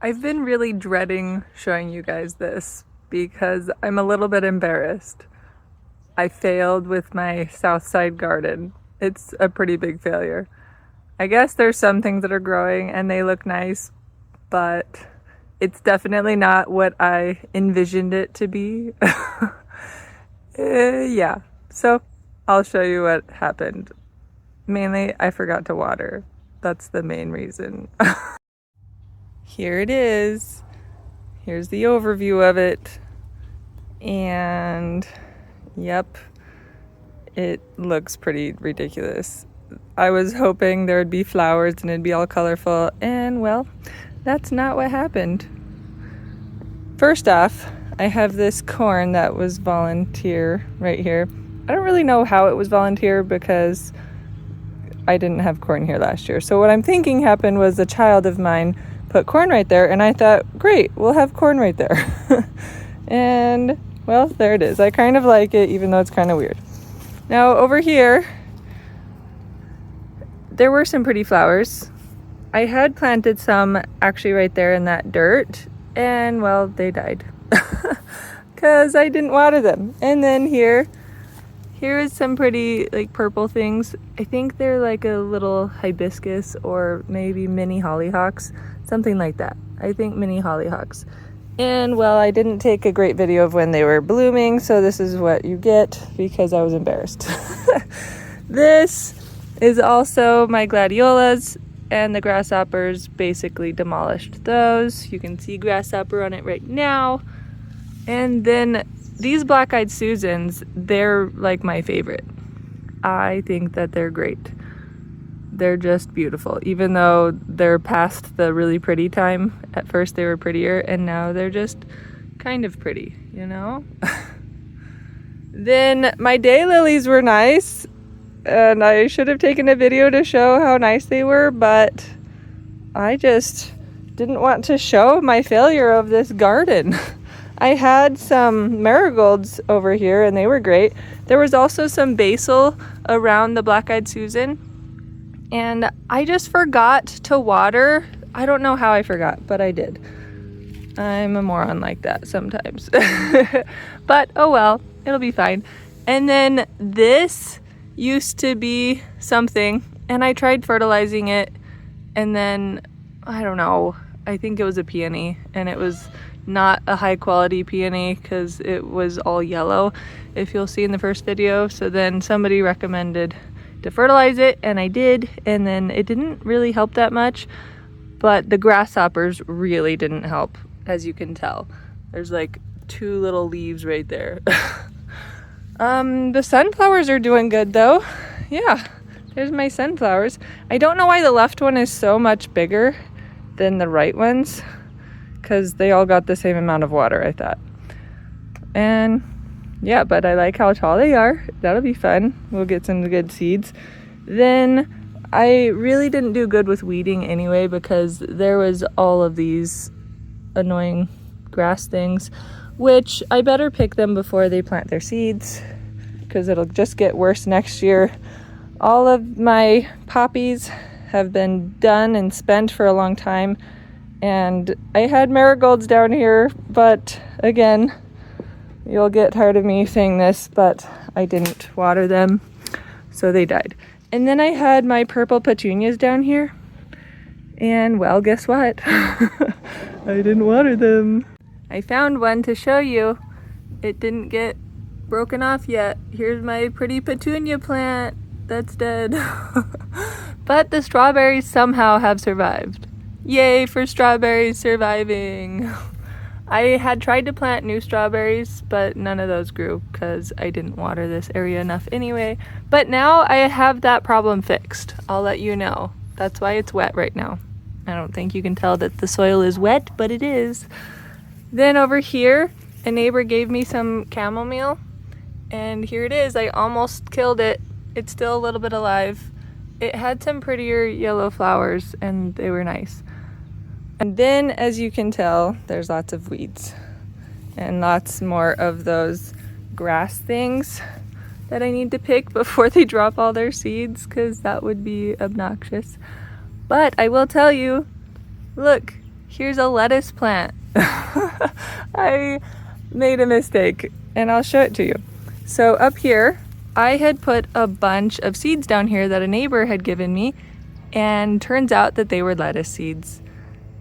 I've been really dreading showing you guys this because I'm a little bit embarrassed. I failed with my south side garden. It's a pretty big failure. I guess there's some things that are growing and they look nice, but it's definitely not what I envisioned it to be. Yeah, so I'll show you what happened. Mainly, I forgot to water. That's the main reason. Here it is. Here's the overview of it. And yep, it looks pretty ridiculous. I was hoping there would be flowers and it'd be all colorful, and well, that's not what happened. First off, I have this corn that was volunteer right here. I don't really know how it was volunteer because I didn't have corn here last year. So what I'm thinking happened was a child of mine put corn right there, and I thought, great, we'll have corn right there. And well, there it is. I kind of like it, even though it's kind of weird. Now over here, there were some pretty flowers. I had planted some actually right there in that dirt, and well, they died because I didn't water them. And then here is some pretty like purple things. I think they're like a little hibiscus or maybe mini hollyhocks, something like that. I think mini hollyhocks. And well, I didn't take a great video of when they were blooming, so this is what you get because I was embarrassed. This is also my gladiolas, and the grasshoppers basically demolished those. You can see grasshopper on it right now. And then these black-eyed Susans, they're like my favorite. I think that they're great. They're just beautiful, even though they're past the really pretty time. At first they were prettier, and now they're just kind of pretty, you know? Then my daylilies were nice, and I should have taken a video to show how nice they were, but I just didn't want to show my failure of this garden. I had some marigolds over here, and they were great. There was also some basil around the black-eyed Susan, and I just forgot to water. I don't know how I forgot, but I did. I'm a moron like that sometimes. But oh well, it'll be fine. And then this used to be something, and I tried fertilizing it, and then I don't know, I think it was a peony, and it was not a high quality peony because it was all yellow, if you'll see in the first video. So then somebody recommended to fertilize it, and I did, and then it didn't really help that much, but the grasshoppers really didn't help, as you can tell. There's like 2 little leaves right there. The sunflowers are doing good though. Yeah, there's my sunflowers. I don't know why the left one is so much bigger than the right ones, because they all got the same amount of water, I thought. And yeah, but I like how tall they are. That'll be fun. We'll get some good seeds. Then I really didn't do good with weeding anyway, because there was all of these annoying grass things, which I better pick them before they plant their seeds, because it'll just get worse next year. All of my poppies have been done and spent for a long time, and I had marigolds down here, but again, you'll get tired of me saying this, but I didn't water them, so they died. And then I had my purple petunias down here, and well, guess what? I didn't water them. I found one to show you. It didn't get broken off yet. Here's my pretty petunia plant that's dead. But the strawberries somehow have survived. Yay for strawberries surviving. I had tried to plant new strawberries, but none of those grew because I didn't water this area enough anyway. But now I have that problem fixed. I'll let you know. That's why it's wet right now. I don't think you can tell that the soil is wet, but it is. Then over here, a neighbor gave me some chamomile, and here it is. I almost killed it. It's still a little bit alive. It had some prettier yellow flowers, and they were nice. And then, as you can tell, there's lots of weeds and lots more of those grass things that I need to pick before they drop all their seeds, because that would be obnoxious. But I will tell you, look, here's a lettuce plant. I made a mistake and I'll show it to you. So up here, I had put a bunch of seeds down here that a neighbor had given me, and turns out that they were lettuce seeds.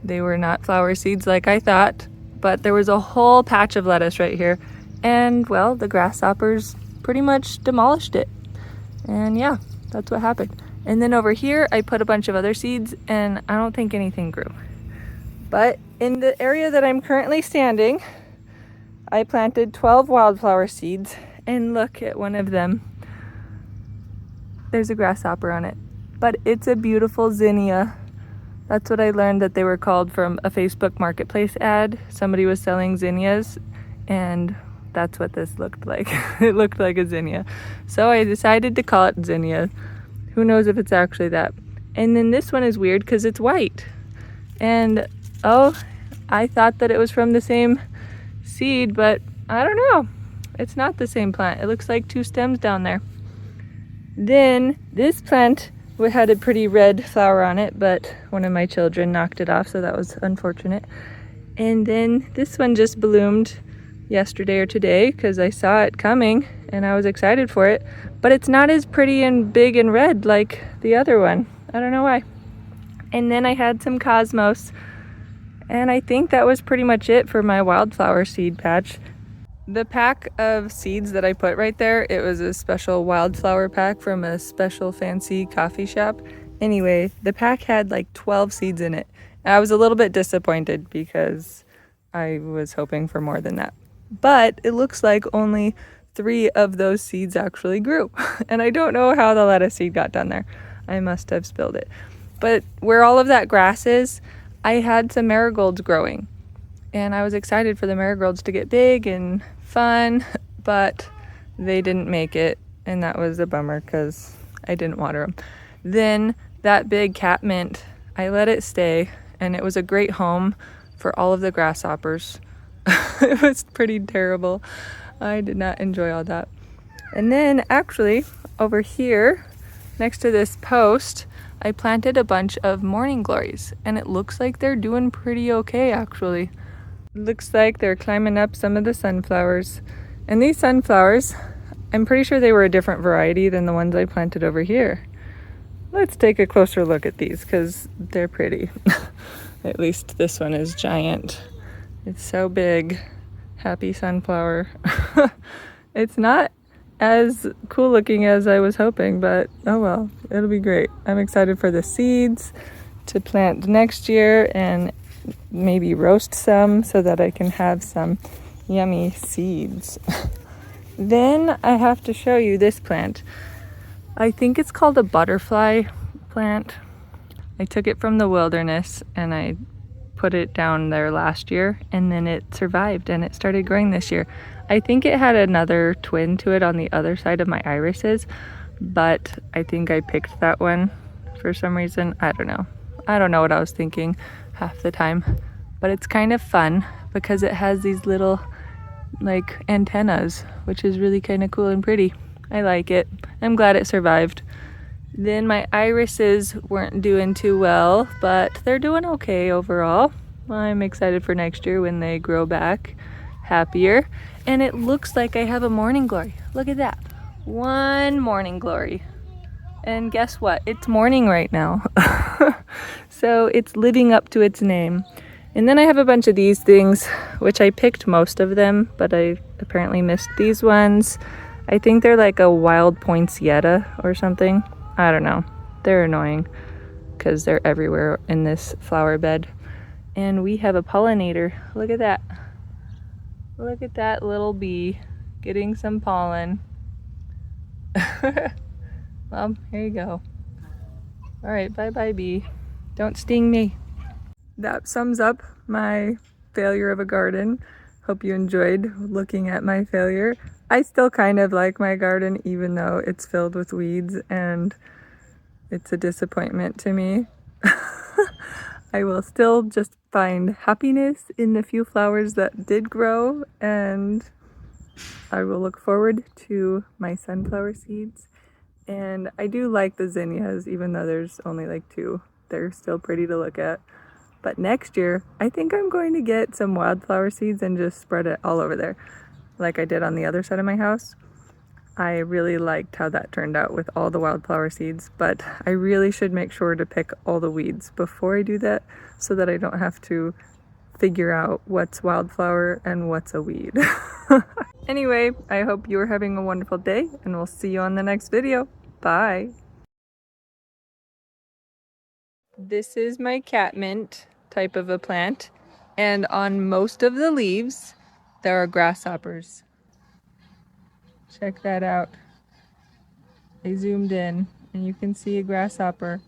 They were not flower seeds like I thought, but there was a whole patch of lettuce right here. And well, the grasshoppers pretty much demolished it. And yeah, that's what happened. And then over here, I put a bunch of other seeds and I don't think anything grew. But in the area that I'm currently standing, I planted 12 wildflower seeds, and look at one of them. There's a grasshopper on it, but it's a beautiful zinnia. That's what I learned that they were called from a Facebook Marketplace ad. Somebody was selling zinnias, and that's what this looked like. It looked like a zinnia. So I decided to call it zinnia. Who knows if it's actually that. And then this one is weird because it's white. And oh, I thought that it was from the same seed, but I don't know. It's not the same plant. It looks like two stems down there. Then this plant had a pretty red flower on it, but one of my children knocked it off, so that was unfortunate. And then this one just bloomed yesterday or today because I saw it coming and I was excited for it, but it's not as pretty and big and red like the other one. I don't know why. And then I had some cosmos, and I think that was pretty much it for my wildflower seed patch. The pack of seeds that I put right there, it was a special wildflower pack from a special fancy coffee shop. Anyway, the pack had like 12 seeds in it. And I was a little bit disappointed because I was hoping for more than that. But it looks like only 3 of those seeds actually grew. And I don't know how the lettuce seed got done there. I must have spilled it. But where all of that grass is, I had some marigolds growing. And I was excited for the marigolds to get big and fun, but they didn't make it, and that was a bummer because I didn't water them. Then that big catmint, I let it stay, and it was a great home for all of the grasshoppers. It was pretty terrible. I did not enjoy all that. And then actually over here next to this post, I planted a bunch of morning glories, and it looks like they're doing pretty okay actually. Looks like they're climbing up some of the sunflowers. And these sunflowers, I'm pretty sure they were a different variety than the ones I planted over here. Let's take a closer look at these because they're pretty. At least this one is giant. It's so big. Happy sunflower. It's not as cool looking as I was hoping, but oh well, it'll be great. I'm excited for the seeds to plant next year and maybe roast some so that I can have some yummy seeds. Then I have to show you this plant. I think it's called a butterfly plant. I took it from the wilderness and I put it down there last year, and then it survived and it started growing this year. I think it had another twin to it on the other side of my irises, but I think I picked that one for some reason. I don't know what I was thinking half the time, but it's kind of fun because it has these little like antennas, which is really kind of cool and pretty. I like it. I'm glad it survived. Then my irises weren't doing too well, but they're doing okay overall. I'm excited for next year when they grow back happier. And it looks like I have a morning glory. Look at that. One morning glory. And guess what? It's morning right now. So it's living up to its name. And then I have a bunch of these things, which I picked most of them, but I apparently missed these ones. I think they're like a wild poinsettia or something. I don't know. They're annoying because they're everywhere in this flower bed. And we have a pollinator. Look at that. Look at that little bee getting some pollen. Well, here you go. All right, bye-bye, bee. Don't sting me. That sums up my failure of a garden. Hope you enjoyed looking at my failure. I still kind of like my garden, even though it's filled with weeds and it's a disappointment to me. I will still just find happiness in the few flowers that did grow, and I will look forward to my sunflower seeds. And I do like the zinnias, even though there's only like 2. They're still pretty to look at. But next year, I think I'm going to get some wildflower seeds and just spread it all over there, like I did on the other side of my house. I really liked how that turned out with all the wildflower seeds, but I really should make sure to pick all the weeds before I do that so that I don't have to figure out what's wildflower and what's a weed. Anyway, I hope you're having a wonderful day, and we'll see you on the next video. Bye! This is my catmint type of a plant, and on most of the leaves there are grasshoppers. Check that out. I zoomed in and you can see a grasshopper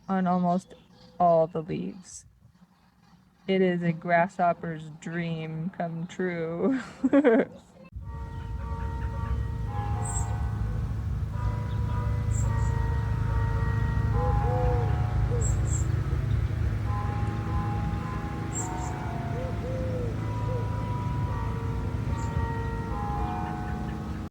on almost all the leaves. It is a grasshopper's dream come true.